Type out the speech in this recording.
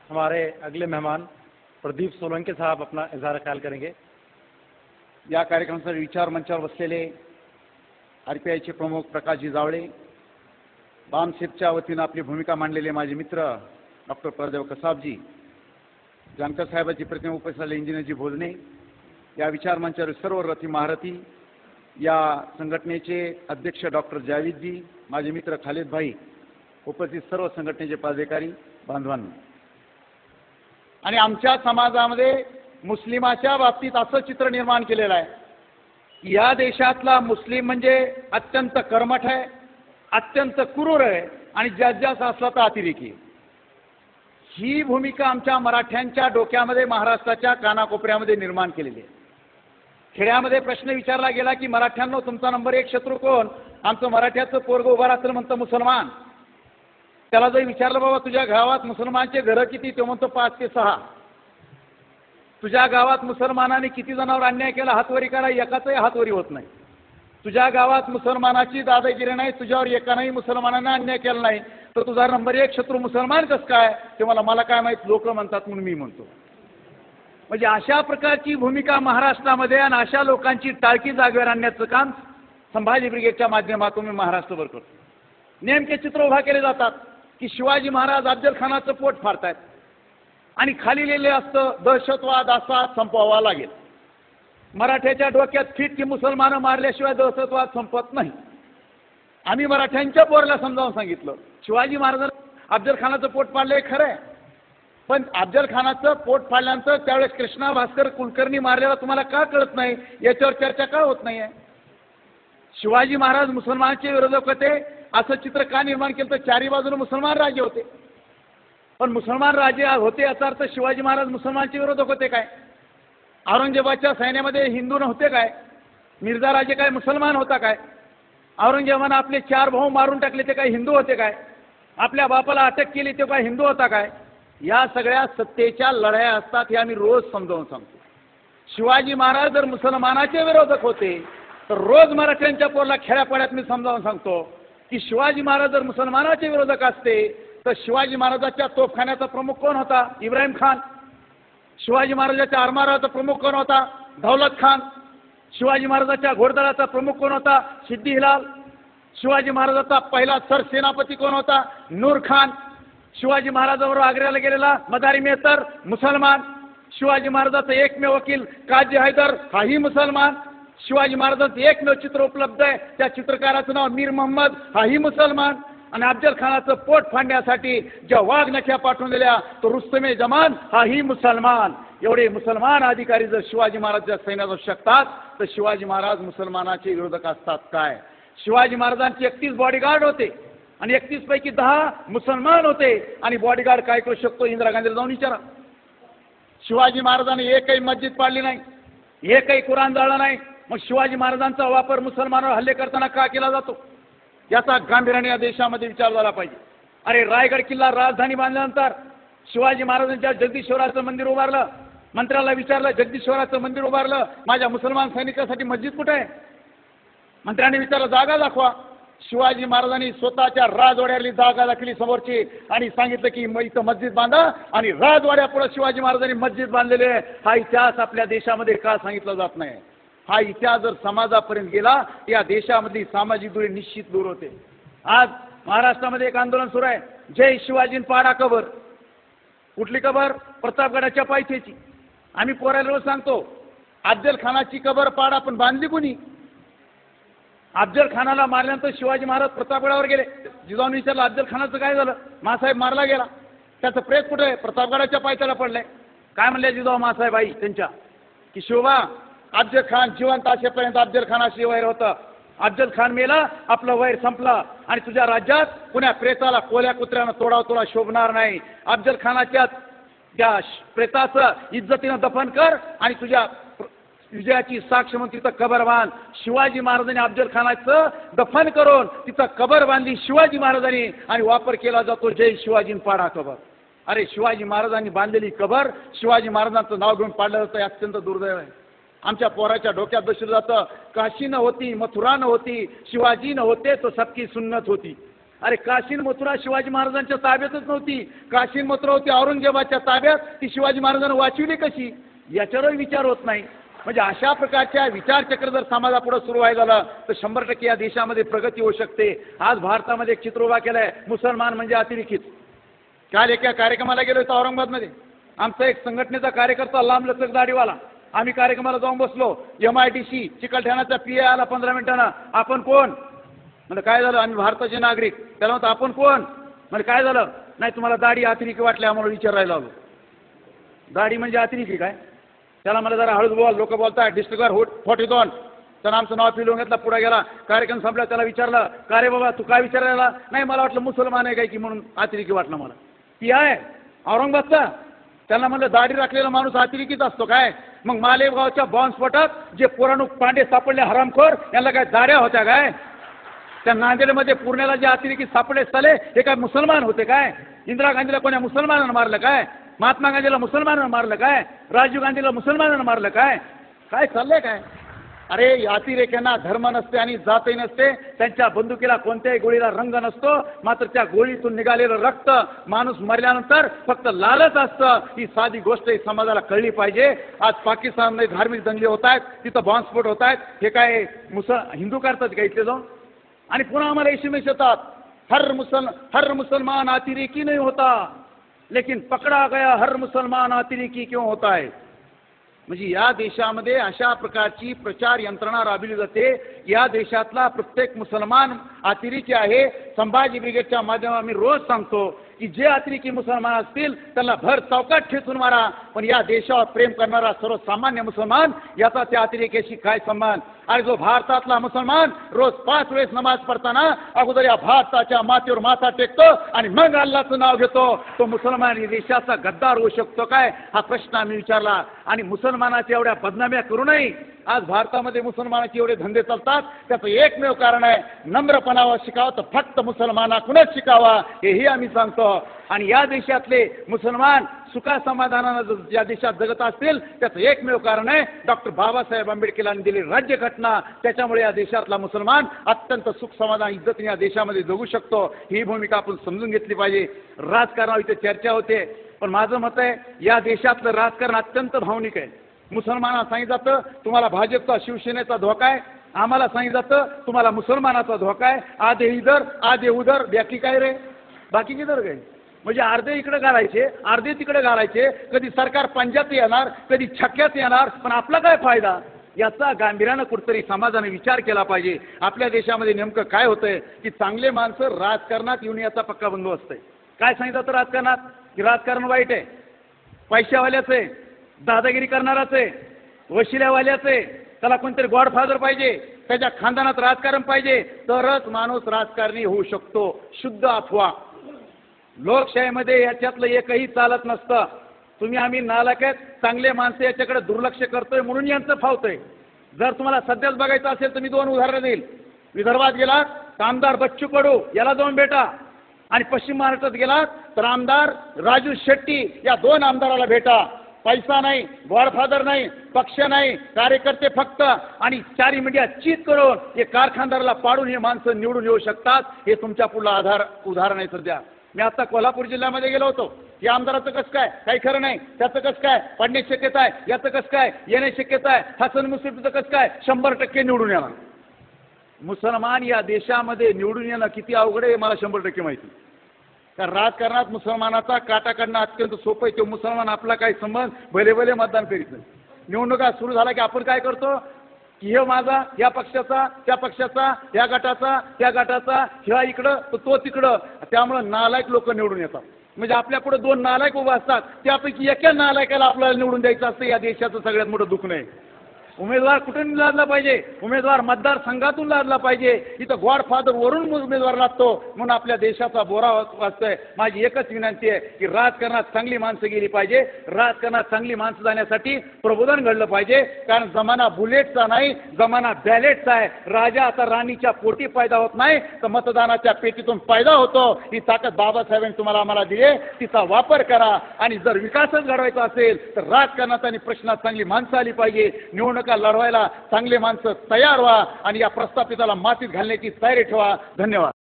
हमारे अगले मेहमान प्रदीप सोलंकी साहब अपना इजहार ख्याल करेंगे। या कार्यक्रमासाठी विचार मंचावर बसलेले आरपीआयचे प्रमुख प्रकाशजी जावळे, बामसेपच्या वतीनं आपली भूमिका मांडलेले माझे मित्र डॉक्टर प्रदेव कसाबजी, जानकर साहेबांची प्रतिमा उपस्थित असलेले इंजिनियरजी भोजने, या विचार मंचावर सर्व रथी महारथी, या संघटनेचे अध्यक्ष डॉक्टर जावेदजी, माझे मित्र खालिद भाई, उपस्थित सर्व संघटनेचे पदाधिकारी बांधवांनो, आणि आमच्या समाजामध्ये मुस्लिमाच्या बाबतीत असं चित्र निर्माण केलेलं आहे की या देशातला मुस्लिम म्हणजे अत्यंत कर्मठ आहे, अत्यंत क्रूर आहे आणि जास्त असला तर अतिरेकी. ही भूमिका आमच्या मराठ्यांच्या डोक्यामध्ये महाराष्ट्राच्या कानाकोपऱ्यामध्ये निर्माण केलेली आहे. खेड्यामध्ये प्रश्न विचारला गेला की मराठ्यांनो तुमचा नंबर 1 शत्रू कोण? आमचं मराठ्याचं पोरगं उभं राहतं म्हणतं मुसलमान. त्याला जर विचारलं बाबा तुझ्या गावात मुसलमानचे घरं किती, ते म्हणतो 5 ते 6. तुझ्या गावात मुसलमानाने किती जणांवर अन्याय केला हातवरी करा, एकाचाही हातवरी होत नाही. तुझ्या गावात मुसलमानाची दादागिरी नाही, तुझ्यावर एकानेही मुसलमानाने अन्याय केला नाही, तर तुझा नंबर 1 शत्रू मुसलमान कसं काय? ते मला काय माहित, लोक म्हणतात म्हणून मी म्हणतो. म्हणजे अशा प्रकारची भूमिका महाराष्ट्रामध्ये आणि अशा लोकांची टाळकी जागेवर आणण्याचं काम संभाजी ब्रिगेडच्या माध्यमातून मी महाराष्ट्रभर करतो. नेमके चित्र उभा केले जातात की शिवाजी महाराज अफजल खानाचं पोट फाडतायत आणि खाली लिहिले असतं दहशतवाद असा संपवावा लागेल. मराठ्याच्या डोक्यात फिट की मुसलमानं मारल्याशिवाय दहशतवाद संपत नाही. आम्ही मराठ्यांच्या पोरला समजावून सांगितलं शिवाजी महाराजांना अफजल खानाचं पोट फाडलंय खरं आहे, पण अफजल खानाचं पोट फाडल्यानंतर त्यावेळेस कृष्णा भास्कर कुलकर्णी मारलेला तुम्हाला का कळत नाही, याच्यावर चर्चा का होत नाही आहे? शिवाजी महाराज मुसलमानांचे विरोधक होते असं चित्र का निर्माण केलं? तर चारी बाजूने मुसलमान राजे होते, पण मुसलमान राजे होते याचा अर्थ शिवाजी महाराज मुसलमानांचे विरोधक होते काय? औरंगजेबाच्या सैन्यामध्ये हिंदू नव्हते काय? मिर्झा राजे काय मुसलमान होता काय? औरंगजेबानं आपले 4 भाऊ मारून टाकले ते काय हिंदू होते काय? आपल्या बापाला अटक केली ते काय हिंदू होता काय? या सगळ्या सत्तेच्या लढाया असतात हे आम्ही रोज समजावून सांगतो. शिवाजी महाराज जर मुसलमानाचे विरोधक होते तर रोज मराठ्यांच्या पोरला खेड्यापाड्यात मी समजावून सांगतो की शिवाजी महाराज जर मुसलमानाचे विरोधक असते तर शिवाजी महाराजाच्या तोफखान्याचा प्रमुख कोण होता? इब्राहिम खान. शिवाजी महाराजाच्या आरमाराचा प्रमुख कोण होता? दौलत खान. शिवाजी महाराजाच्या घोडदळाचा प्रमुख कोण होता? सिद्दी हिलाल. शिवाजी महाराजाचा पहिला सरसेनापती कोण होता? नूर खान. शिवाजी महाराजांबरोबर आग्र्याला गेलेला मदारी मेहतर मुसलमान. शिवाजी महाराजाचा एकमेव वकील काजी हैदर हाही मुसलमान. शिवाजी महाराजांचं एकमेव चित्र उपलब्ध आहे, त्या चित्रकाराचं नाव मीर मोहम्मद हाही मुसलमान. आणि अफजल खानाचं पोट फाडण्यासाठी ज्या वाघनख्या पाठवून दिल्या तो रुस्तमे जमान हाही मुसलमान. एवढे मुसलमान अधिकारी जर शिवाजी महाराजांच्या सैन्यात असू शकतात तर शिवाजी महाराज मुसलमानाचे विरोधक असतात काय? शिवाजी महाराजांचे 31 बॉडीगार्ड होते आणि 31 पैकी 10 मुसलमान होते. आणि बॉडीगार्ड काय करू शकतो इंदिरा गांधीला जाऊन विचारा. शिवाजी महाराजांनी एकही मस्जिद पाडली नाही, एकही कुराण जाळलं नाही, मग शिवाजी महाराजांचा वापर मुसलमानावर हल्ले करताना का केला जातो? याचा गांभीर्याने या देशामध्ये विचार झाला पाहिजे. अरे रायगड किल्ला राजधानी बांधल्यानंतर शिवाजी महाराजांच्या जगदीश्वराचं मंदिर उभारलं. मंत्र्याला विचारलं जगदीश्वराचं मंदिर उभारलं, माझ्या मुसलमान सैनिकासाठी मस्जिद कुठे आहे? मंत्र्यांनी विचारलं जागा दाखवा. शिवाजी महाराजांनी स्वतःच्या राजवाड्यातली जागा दाखवली समोरची आणि सांगितलं की इथं मस्जिद बांधा, आणि राजवाड्यापुढे शिवाजी महाराजांनी मस्जिद बांधलेले आहे. हा इतिहास आपल्या देशामध्ये का सांगितला जात नाही? हा इतिहास जर समाजापर्यंत गेला या देशामधली सामाजिक दुरी निश्चित दूर होते. आज महाराष्ट्रामध्ये एक आंदोलन सुरू आहे, जय शिवाजी पाडा कबर. कुठली कबर? प्रतापगडाच्या पायथ्याची. आम्ही पोराला रोज सांगतो अफजल खानाची कबर पाडा, पण बांधली कोणी? अफजल खानाला मारल्यानंतर शिवाजी महाराज प्रतापगडावर गेले. जिजाऊन विचारलं अफजल खानाचं काय झालं? मासाहेब मारला गेला. त्याचं प्रेत कुठे आहे? प्रतापगडाच्या पायथ्याला पडलंय. काय म्हणले जिजाऊ मासाहेब आई त्यांच्या की शिवबा अफजल खान जिवंत असेपर्यंत अफजल खानाशी वैर होतं. अफजल खान मेला, आपलं वैर संपला आणि तुझ्या राज्यात कुण्या प्रेताला कोल्या कुत्र्यानं तोडा शोभणार नाही. अफजल खानाच्या त्या प्रेताचं इज्जतीनं दफन कर आणि तुझ्या विजयाची साक्ष म्हणून तिथं कबर बांध. शिवाजी महाराजांनी अफजल खानाचं दफन करून तिथं कबर बांधली शिवाजी महाराजांनी, आणि वापर केला जातो जय शिवाजी पाडा कबर. अरे शिवाजी महाराजांनी बांधलेली कबर शिवाजी महाराजांचं नाव घेऊन पाडलं जातं, हे अत्यंत दुर्दैव आहे. आमच्या पोराच्या डोक्यात बसलं जातं काशी न होती, मथुरा न होती, शिवाजी न होते तो सबकी सुन्नत होती. अरे काशीन मथुरा शिवाजी महाराजांच्या ताब्यातच नव्हती. काशीन मथुरा होती औरंगजेबाच्या ताब्यात, ती शिवाजी महाराजांना वाचविली कशी, याच्यावरही विचार होत नाही. म्हणजे अशा प्रकारच्या विचारचक्र जर समाजापुढे सुरू व्हायला झालं तर 100% या देशामध्ये प्रगती होऊ शकते. आज भारतामध्ये एक चित्र उभा केलंय, मुसलमान म्हणजे अतिरेकीच. काल एका कार्यक्रमाला गेलो होतो औरंगाबादमध्ये. आमचा एक संघटनेचा कार्यकर्ता लांब लचक दाढीवाला, आम्ही कार्यक्रमाला जाऊन बसलो. MIDC चिकलठाण्याचा PA आला 15 मिनिटांना. आपण कोण? म्हणजे काय झालं? आम्ही भारताचे नागरिक. त्याला म्हणतो आपण कोण? म्हणजे काय झालं? नाही तुम्हाला दाढी अतिरेकी वाटली आम्हाला विचारायला आलो. दाढी म्हणजे अतिरेकी काय? त्याला मला जरा हळूच बोल, लोक बोलताय डिस्ट्रिक्ट 42. त्यानं आमचं नाव पिलवून घेतलं, पुढे गेला. कार्यक्रम संपला, त्याला विचारलं का रे बाबा तू काय विचारायला? नाही मला वाटलं मुसलमान आहे काय की म्हणून अतिरेकी वाटलं मला. ती आहे औरंगाबादचा. त्यांना म्हणलं दाढी राखलेला माणूस अतिरेकीच असतो काय? मग मालेगावच्या बॉम्बस्फोटात जे पुराणूक पांडे सापडले हरामखोर, यांना काय दाढ्या होत्या काय? त्या नांदेडमध्ये पुण्याला जे अतिरेकी सापडले साले हे काय मुसलमान होते काय? इंदिरा गांधीला कोण्या मुसलमानानं मारलं काय? महात्मा गांधीला मुसलमानानं मारलं काय? राजीव गांधीला मुसलमानानं मारलं काय? काय चाललंय काय? अरे अतिरेक्यांना धर्म नसते आणि जातही नसते. त्यांच्या बंदुकीला कोणत्याही गोळीला रंग नसतो. मात्र त्या गोळीतून निघालेलं रक्त माणूस मरल्यानंतर फक्त लालच असतं. ही साधी गोष्ट ही समाजाला कळली पाहिजे. आज पाकिस्तानमध्ये धार्मिक दंगली होत आहेत, तिथं बॉम्बस्फोट होत आहेत. हे काय हिंदू करतात का इथले जाऊन? आणि पुन्हा आम्हाला SMS येतात, हर मुसलमान अतिरेकी नहीं होता लेकिन पकडा गया हर मुसलमान अतिरेकी क्यों होता है. म्हणजे या देशामध्ये अशा प्रकारची प्रचार यंत्रणा राबविली जाते. या देशातला प्रत्येक मुसलमान अतिरेकी आहे. संभाजी ब्रिगेडच्या माध्यमातून आम्ही रोज सांगतो की जे अतिरेकी मुसलमान असतील त्यांना भर चौकात ठेचून मारा. पण या देशावर प्रेम करणारा सर्वसामान्य मुसलमान याचा त्या अतिरेक्याशी काय संबंध? आणि जो भारतातला मुसलमान रोज 5 वेळेस नमाज पडताना अगोदर या भारताच्या मातीवर माथा टेकतो आणि मग अल्लाचं नाव घेतो, तो मुसलमान या देशाचा गद्दार होऊ शकतो काय? हा प्रश्न आम्ही विचारला. आणि मुसलमानाच्या एवढ्या बदनाम्या करू नये. आज भारतामध्ये मुसलमानाचे एवढे धंदे चालतात, त्याचं एकमेव कारण आहे नम्रपणावर शिकावं तर फक्त मुसलमानाकडूनच शिकावा, हेही आम्ही सांगतो. आणि या देशातले मुसलमान सुखा समाधानानं या देशात जगत असतील त्याचं एकमेव कारण आहे डॉक्टर बाबासाहेब आंबेडकरांनी दिलेली राज्यघटना. त्याच्यामुळे या देशातला मुसलमान अत्यंत सुख समाधान इज्जतीने या देशामध्ये जगू शकतो. ही भूमिका आपण समजून घेतली पाहिजे. राजकारणावर इथे चर्चा होते, पण माझं मत आहे या देशातलं राजकारण अत्यंत भावनिक आहे. मुसलमानांना सांगितलं जातं तुम्हाला भाजपचा शिवसेनेचा धोका आहे, आम्हाला सांगितलं जातं तुम्हाला मुसलमानाचा धोका आहे. आधे इधर आधे उधर, बाकी काय रे? बाकी किधर गए? म्हणजे अर्धे इकडे घालायचे अर्धे तिकडे घालायचे. कधी सरकार पंजात येणार कधी छक्क्यात येणार, पण आपला काय फायदा? याचा गांभीर्यानं कुठतरी समाजाने विचार केला पाहिजे. आपल्या देशामध्ये नेमकं काय होतंय की चांगले माणसं राजकारणात येऊन याचा पक्का बंदोबस्त आहे. काय सांगितलं जातं राजकारणात की राजकारण वाईट आहे, पैशावाल्याचं आहे, दादागिरी करणाराच आहे, वशिल्यावाल्याचं आहे, त्याला कोणतरी गॉडफादर पाहिजे, त्याच्या खानदानात राजकारण पाहिजे, तरच माणूस राजकारणी होऊ शकतो. शुद्ध अफवा. लोकशाहीमध्ये याच्यातलं एकही चालत नसतं. तुम्ही आम्ही नालायक आहेत, चांगले माणसं याच्याकडे दुर्लक्ष करतोय म्हणून यांचं फावतंय. जर तुम्हाला सध्याच बघायचं असेल तर मी 2 उदाहरणं देईल. विदर्भात गेलात तर आमदार बच्चू कडू याला जाऊन भेटा, आणि पश्चिम महाराष्ट्रात गेलात तर आमदार राजू शेट्टी या 2 आमदाराला भेटा. पैसा नाही, गॉडफादर नाही, पक्ष नाही, कार्यकर्ते फक्त, आणि 4 मीडिया चीत करून हे कारखानदाराला पाडून हे माणसं निवडून येऊ शकतात. हे तुमच्या पुढला उदाहरण आहे. सध्या मी आता कोल्हापूर जिल्ह्यामध्ये गेलो होतो. या आमदाराचं कसं काय काही खरं नाही, त्याचं कसं काय पडण्याची शक्यता आहे, याचं कसं काय येण्याची शक्यता आहे, हसन मुश्रीफचं कसं काय 100% निवडून येणार. मुसलमान या देशामध्ये निवडून येणं किती अवघड आहे मला 100% माहिती. कारण राजकारणात मुसलमानाचा काटा काढणं अत्यंत सोपं आहे. तो मुसलमान आपला काही संबंध भले भले मतदान करीत नाही. निवडणुका सुरू झाला की आपण काय करतो की हे माझा या पक्षाचा त्या पक्षाचा या गटाचा त्या गटाचा, ह्या इकडं तो तिकडं. त्यामुळं नालायक लोक निवडून येतात. म्हणजे आपल्या पुढे 2 नालायक उभा असतात, त्यापैकी एका नालायकाला आपल्याला निवडून द्यायचं असतं. या देशाचं सगळ्यात मोठं दुःख नाही. उमेदवार कुठून लादला पाहिजे? उमेदवार मतदारसंघातून लादला पाहिजे. इथं गॉडफादर वरून उमेदवार लागतो म्हणून आपल्या देशाचा बोरा वाचतोय. माझी एकच विनंती आहे की राजकारणात चांगली माणसं गेली पाहिजे. राजकारणात चांगली माणसं जाण्यासाठी प्रबोधन घडलं पाहिजे. कारण जमाना बुलेटचा नाही, जमाना बॅलेटचा आहे. राजा आता राणीच्या पोटी पैदा होत नाही तर मतदानाच्या पेटीतून पैदा होतो. ही ताकद बाबासाहेबांनी तुम्हाला आम्हाला दिली आहे, तिचा वापर करा. आणि जर विकासच घडवायचा असेल तर राजकारणात आणि प्रश्नात चांगली माणसं आली पाहिजे. निवडणुका लढवायला चांगले माणसं तयार व्हा आणि या प्रस्थापिताला मातीत घालण्याची तयारी ठेवा. धन्यवाद.